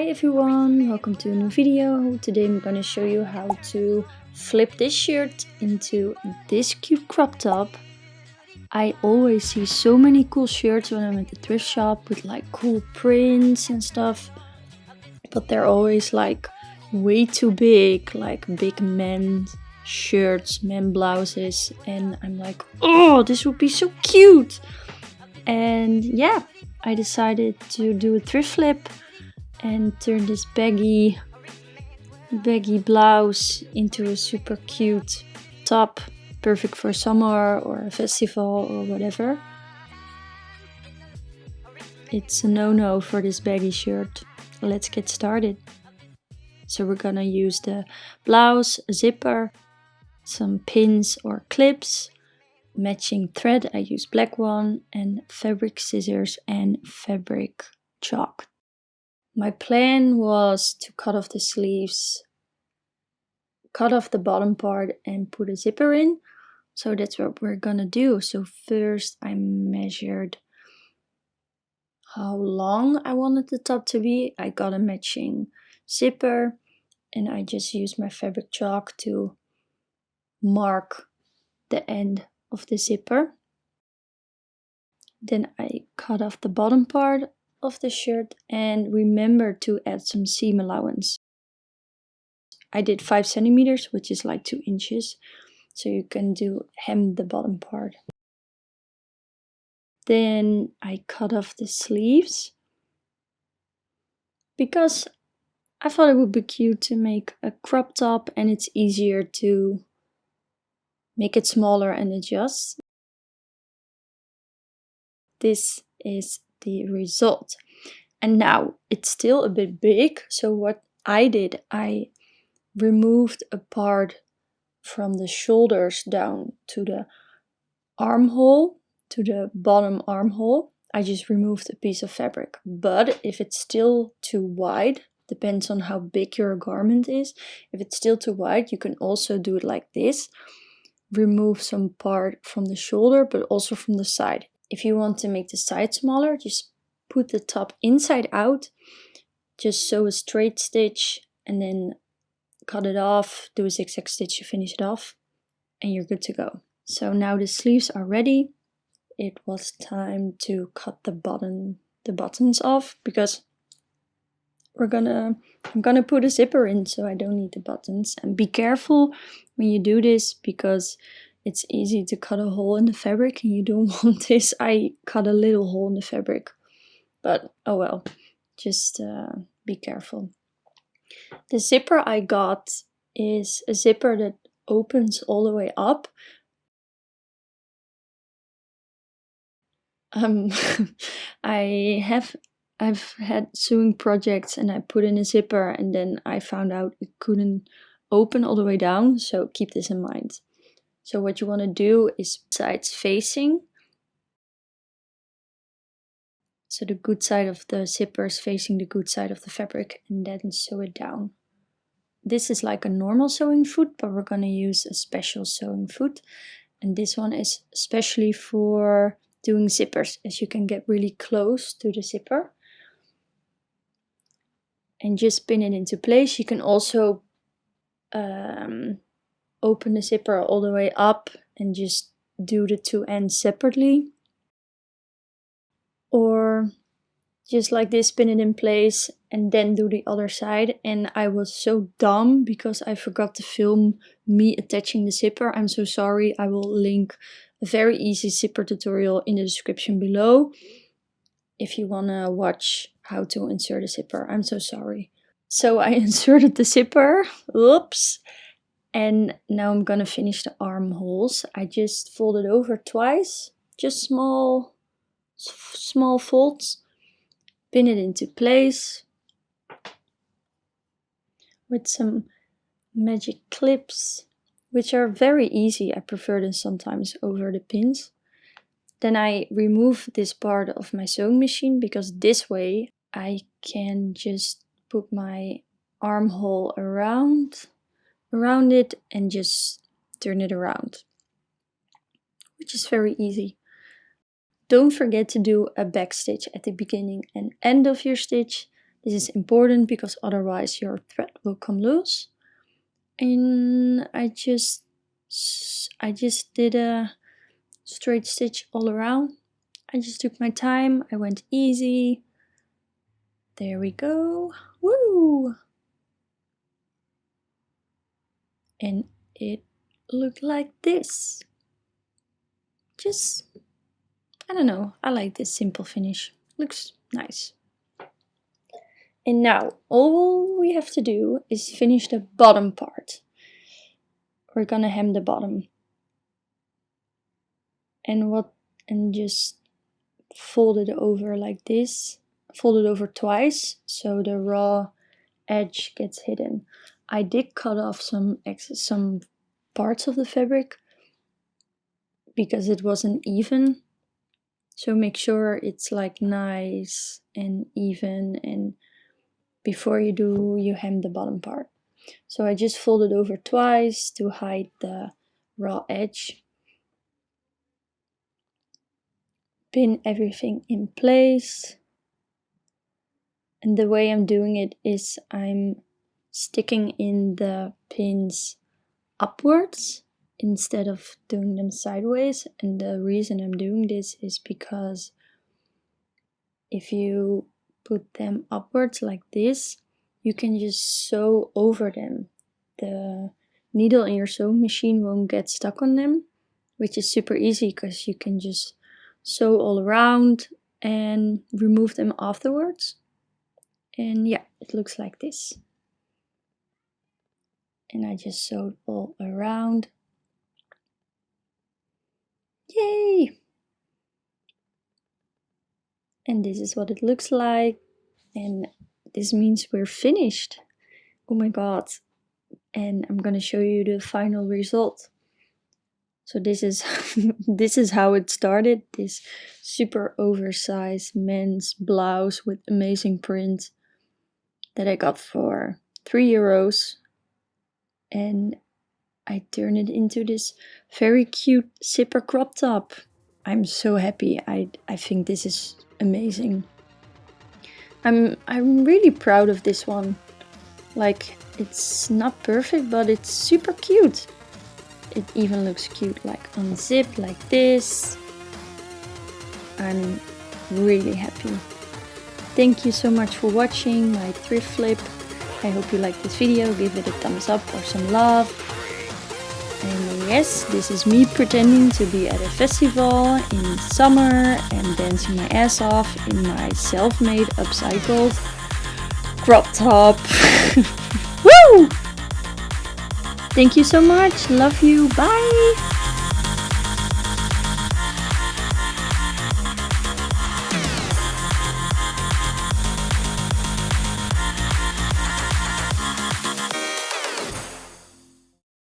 Hi everyone, welcome to a new video. Today I'm going to show you how to flip this shirt into this cute crop top. I always see so many cool shirts when I'm at the thrift shop with like cool prints and stuff, but they're always like way too big, like big men shirts, men blouses, and I'm like, oh, this would be so cute. And yeah, I decided to do a thrift flip and turn this baggy blouse into a super cute top, perfect for summer or a festival or whatever. It's a no-no for this baggy shirt. Let's get started. So we're gonna use the blouse, a zipper, some pins or clips, matching thread, I use black one, and fabric scissors and fabric chalk. My plan was to cut off the sleeves, cut off the bottom part and put a zipper in. So that's what we're gonna do. So first I measured how long I wanted the top to be. I got a matching zipper and I just used my fabric chalk to mark the end of the zipper. Then I cut off the bottom part of the shirt and remember to add some seam allowance. I did 5 centimeters, which is like 2 inches, so you can hem the bottom part. Then I cut off the sleeves because I thought it would be cute to make a crop top and it's easier to make it smaller and adjust. This is the result. And now it's still a bit big, so what I did, I removed a part from the shoulders down to the armhole, to the bottom armhole. I just removed a piece of fabric. But if it's still too wide, depends on how big your garment is. If it's still too wide, you can also do it like this. Remove some part from the shoulder, but also from the side. If you want to make the side smaller, just put the top inside out, just sew a straight stitch and then cut it off, do a zigzag stitch to finish it off, and you're good to go. So now the sleeves are ready. It was time to cut the buttons off because I'm gonna put a zipper in, so I don't need the buttons. And be careful when you do this because it's easy to cut a hole in the fabric and you don't want this. I cut a little hole in the fabric, but oh well, just be careful. The zipper I got is a zipper that opens all the way up. I've had sewing projects and I put in a zipper and then I found out it couldn't open all the way down, so keep this in mind. So what you want to do is sides facing. So the good side of the zipper is facing the good side of the fabric and then sew it down. This is like a normal sewing foot, but we're going to use a special sewing foot. And this one is especially for doing zippers, as you can get really close to the zipper. And just pin it into place. You can also open the zipper all the way up and just do the two ends separately. Or just like this, pin it in place and then do the other side. And I was so dumb because I forgot to film me attaching the zipper. I'm so sorry. I will link a very easy zipper tutorial in the description below if you want to watch how to insert a zipper. I'm so sorry. So I inserted the zipper. Oops. And now I'm gonna finish the armholes. I just folded over twice, just small folds. Pin it into place with some magic clips, which are very easy. I prefer them sometimes over the pins. Then I remove this part of my sewing machine because this way I can just put my armhole around it and just turn it around, which is very easy. Don't forget to do a back stitch at the beginning and end of your stitch. This is important because otherwise your thread will come loose. And I just did a straight stitch all around. I just took my time, I went easy. There we go. Woo! And it looked like this. Just, I don't know, I like this simple finish. Looks nice. And now all we have to do is finish the bottom part. We're gonna hem the bottom. And just fold it over like this. Fold it over twice so the raw edge gets hidden. I did cut off some parts of the fabric because it wasn't even. So make sure it's like nice and even, and before you hem the bottom part. So I just folded over twice to hide the raw edge. Pin everything in place. And the way I'm doing it is I'm sticking in the pins upwards instead of doing them sideways. And the reason I'm doing this is because if you put them upwards like this, you can just sew over them. The needle in your sewing machine won't get stuck on them, which is super easy because you can just sew all around and remove them afterwards. And yeah, it looks like this. And I just sewed all around. Yay! And this is what it looks like. And this means we're finished. Oh my god. And I'm gonna show you the final result. So this is this is how it started. This super oversized men's blouse with amazing print that I got for €3. And I turned it into this very cute zipper crop top. I'm so happy. I think this is amazing. I'm really proud of this one. Like, it's not perfect, but it's super cute. It even looks cute like unzipped like this. I'm really happy. Thank you so much for watching my thrift flip. I hope you liked this video. Give it a thumbs up or some love. And yes, this is me pretending to be at a festival in summer and dancing my ass off in my self-made upcycled crop top. Woo! Thank you so much. Love you. Bye.